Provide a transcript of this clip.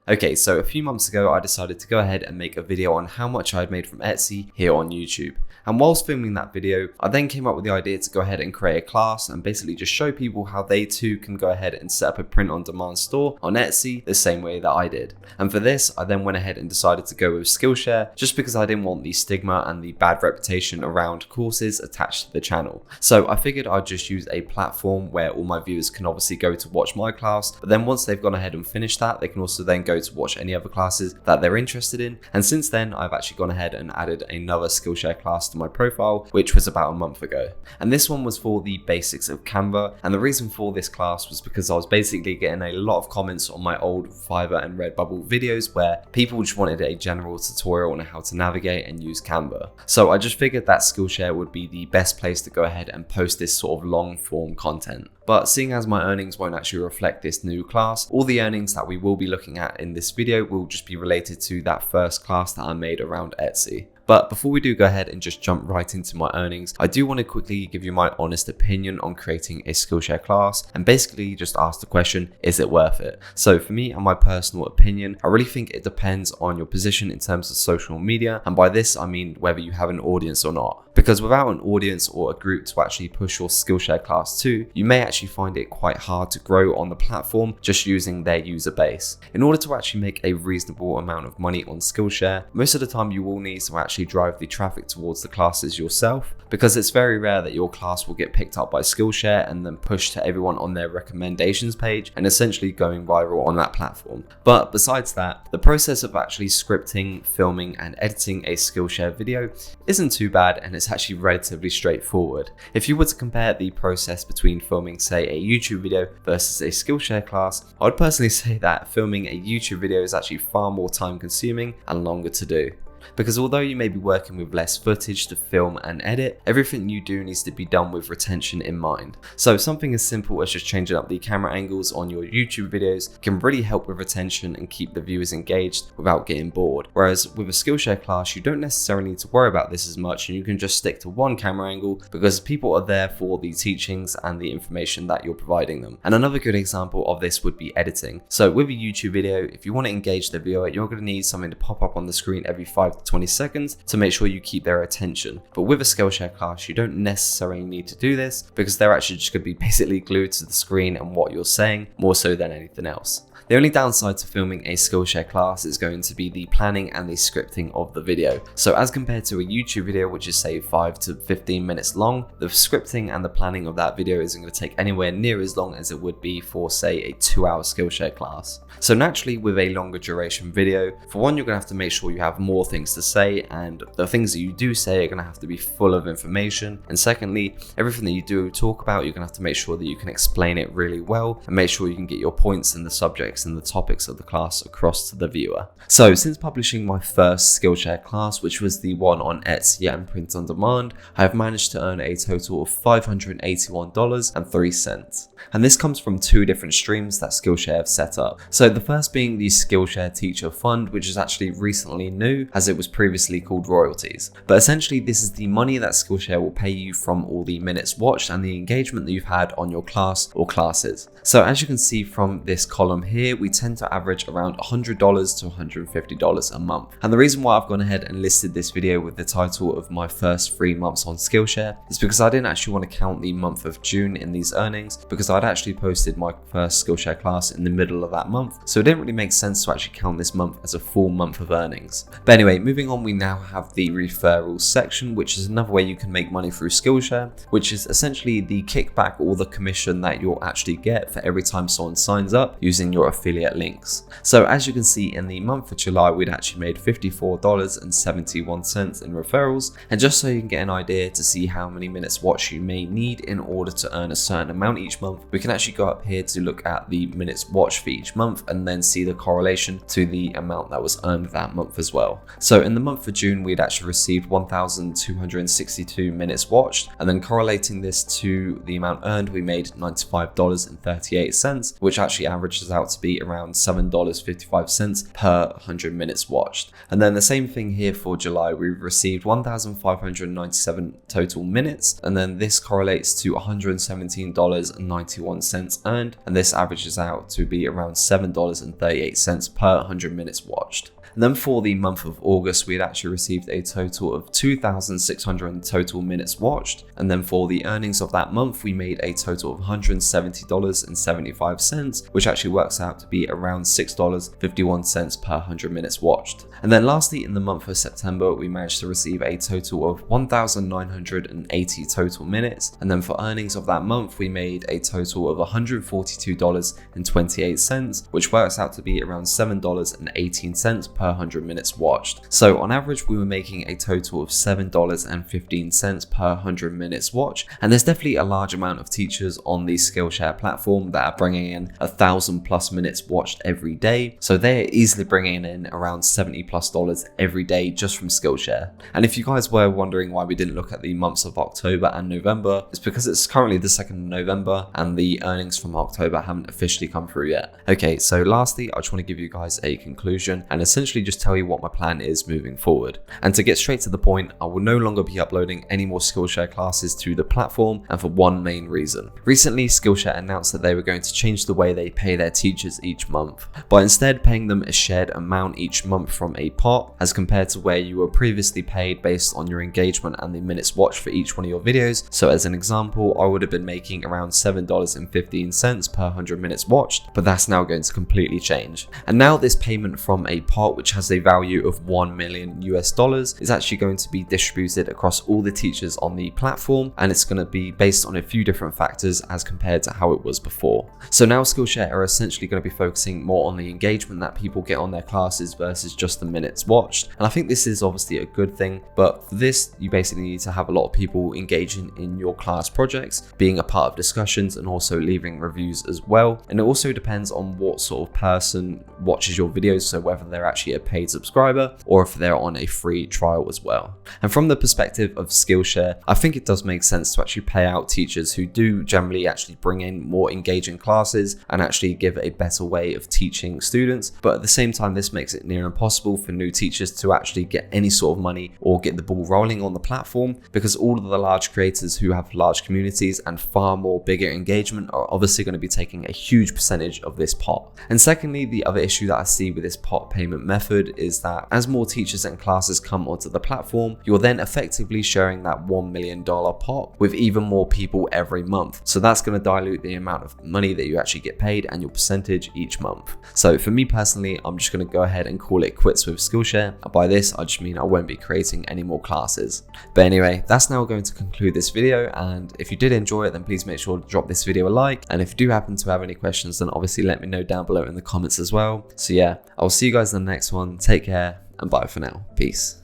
Okay, so a few months ago I decided to go ahead and make a video on how much I'd made from Etsy here on YouTube. And whilst filming that video, I then came up with the idea to go ahead and create a class and basically just show people how they too can go ahead and set up a print-on-demand store on Etsy the same way that I did. And for this, I then went ahead and decided to go with Skillshare just because I didn't want the stigma and the bad reputation around courses attached to the channel. So I figured I'd just use a platform where all my viewers can obviously go to watch my class, but then once they've gone ahead and finished that, they can also then go to watch any other classes that they're interested in. And since then, I've actually gone ahead and added another Skillshare class to my profile, which was about a month ago. And this one was for the basics of Canva. And the reason for this class was because I was basically getting a lot of comments on my old Fiverr and Redbubble videos where people just wanted a general tutorial on how to navigate and use Canva. So I just figured that Skillshare would be the best place to go ahead and post this sort of long form content. But seeing as my earnings won't actually reflect this new class, all the earnings that we will be looking at in this video will just be related to that first class that I made around Etsy. But before we do go ahead and just jump right into my earnings, I do want to quickly give you my honest opinion on creating a Skillshare class and basically just ask the question, is it worth it? So for me and my personal opinion, I really think it depends on your position in terms of social media. And by this, I mean whether you have an audience or not. Because without an audience or a group to actually push your Skillshare class to, you may actually find it quite hard to grow on the platform just using their user base. In order to actually make a reasonable amount of money on Skillshare, most of the time you will need to actually drive the traffic towards the classes yourself, because it's very rare that your class will get picked up by Skillshare and then pushed to everyone on their recommendations page and essentially going viral on that platform. But besides that, the process of actually scripting, filming and editing a Skillshare video isn't too bad, and it's actually relatively straightforward. If you were to compare the process between filming, say, a YouTube video versus a Skillshare class, I would personally say that filming a YouTube video is actually far more time consuming and longer to do. Because although you may be working with less footage to film and edit, everything you do needs to be done with retention in mind. So something as simple as just changing up the camera angles on your YouTube videos can really help with retention and keep the viewers engaged without getting bored. Whereas with a Skillshare class, you don't necessarily need to worry about this as much, and you can just stick to one camera angle because people are there for the teachings and the information that you're providing them. And another good example of this would be editing. So with a YouTube video, if you want to engage the viewer, you're going to need something to pop up on the screen every 5 to 20 seconds to make sure you keep their attention. But with a Skillshare class, you don't necessarily need to do this because they're actually just going to be basically glued to the screen and what you're saying more so than anything else. The only downside to filming a Skillshare class is going to be the planning and the scripting of the video. So as compared to a YouTube video, which is say 5 to 15 minutes long, the scripting and the planning of that video isn't going to take anywhere near as long as it would be for say a 2-hour Skillshare class. So naturally with a longer duration video, for one, you're going to have to make sure you have more things to say, and the things that you do say are going to have to be full of information. And secondly, everything that you do talk about, you're going to have to make sure that you can explain it really well and make sure you can get your points and the subjects and the topics of the class across to the viewer. So since publishing my first Skillshare class, which was the one on Etsy and print on demand, I have managed to earn a total of $581.03. And this comes from 2 different streams that Skillshare have set up. So the first being the Skillshare Teacher Fund, which is actually recently new as it was previously called royalties. But essentially this is the money that Skillshare will pay you from all the minutes watched and the engagement that you've had on your class or classes. So as you can see from this column here, we tend to average around $100 to $150 a month. And the reason why I've gone ahead and listed this video with the title of my first 3 months on Skillshare is because I didn't actually want to count the month of June in these earnings, because I'd actually posted my first Skillshare class in the middle of that month. So it didn't really make sense to actually count this month as a full month of earnings. But anyway, moving on, we now have the referrals section, which is another way you can make money through Skillshare, which is essentially the kickback or the commission that you'll actually get for every time someone signs up using your affiliate links. So as you can see, in the month of July, we'd actually made $54.71 in referrals. And just so you can get an idea to see how many minutes watched you may need in order to earn a certain amount each month, we can actually go up here to look at the minutes watched for each month and then see the correlation to the amount that was earned that month as well. So in the month of June, we'd actually received 1,262 minutes watched, and then correlating this to the amount earned, we made $95.38, which actually averages out to be around $7.55 per 100 minutes watched. And then the same thing here for July, we received 1,597 total minutes, and then this correlates to $117.91 earned, and this averages out to be around $7.38 per 100 minutes watched. And then for the month of August, we had actually received a total of 2,600 total minutes watched. And then for the earnings of that month, we made a total of $170.75, which actually works out to be around $6.51 per 100 minutes watched. And then lastly, in the month of September, we managed to receive a total of 1,980 total minutes. And then for earnings of that month, we made a total of $142.28, which works out to be around $7.18 per 100 minutes watched. So on average, we were making a total of $7.15 per 100 minutes watched. And there's definitely a large amount of teachers on the Skillshare platform that are bringing in 1,000+ minutes watched every day. So they're easily bringing in around $70+ every day just from Skillshare. And if you guys were wondering why we didn't look at the months of October and November, it's because it's currently the 2nd of November and the earnings from October haven't officially come through yet. Okay, so lastly, I just want to give you guys a conclusion and essentially just tell you what my plan is moving forward. And to get straight to the point, I will no longer be uploading any more Skillshare classes to the platform, and for one main reason. Recently, Skillshare announced that they were going to change the way they pay their teachers each month, by instead paying them a shared amount each month from a pot, as compared to where you were previously paid based on your engagement and the minutes watched for each one of your videos. So as an example, I would have been making around $7.15 per 100 minutes watched, but that's now going to completely change. And now this payment from a pot, which has a value of $1 million US, is actually going to be distributed across all the teachers on the platform, and it's going to be based on a few different factors as compared to how it was before. So now Skillshare are essentially going to be focusing more on the engagement that people get on their classes versus just the minutes watched. And I think this is obviously a good thing, but for this, you basically need to have a lot of people engaging in your class projects, being a part of discussions, and also leaving reviews as well. And it also depends on what sort of person watches your videos, so whether they're actually a paid subscriber or if they're on a free trial as well. And from the perspective of Skillshare, I think it does make sense to actually pay out teachers who do generally actually bring in more engaging classes and actually give a better way of teaching students. But at the same time, this makes it near impossible for new teachers to actually get any sort of money or get the ball rolling on the platform, because all of the large creators who have large communities and far more bigger engagement are obviously going to be taking a huge percentage of this pot. And secondly, the other issue that I see with this pot payment method is that as more teachers and classes come onto the platform, you're then effectively sharing that $1 million pot with even more people every month. So that's going to dilute the amount of money that you actually get paid and your percentage each month. So for me personally, I'm just going to go ahead and call it quits with Skillshare. And by this, I just mean I won't be creating any more classes. But anyway, that's now going to conclude this video. And if you did enjoy it, then please make sure to drop this video a like. And if you do happen to have any questions, then obviously let me know down below in the comments as well. So yeah, I'll see you guys in the next one. Take care and bye for now. Peace.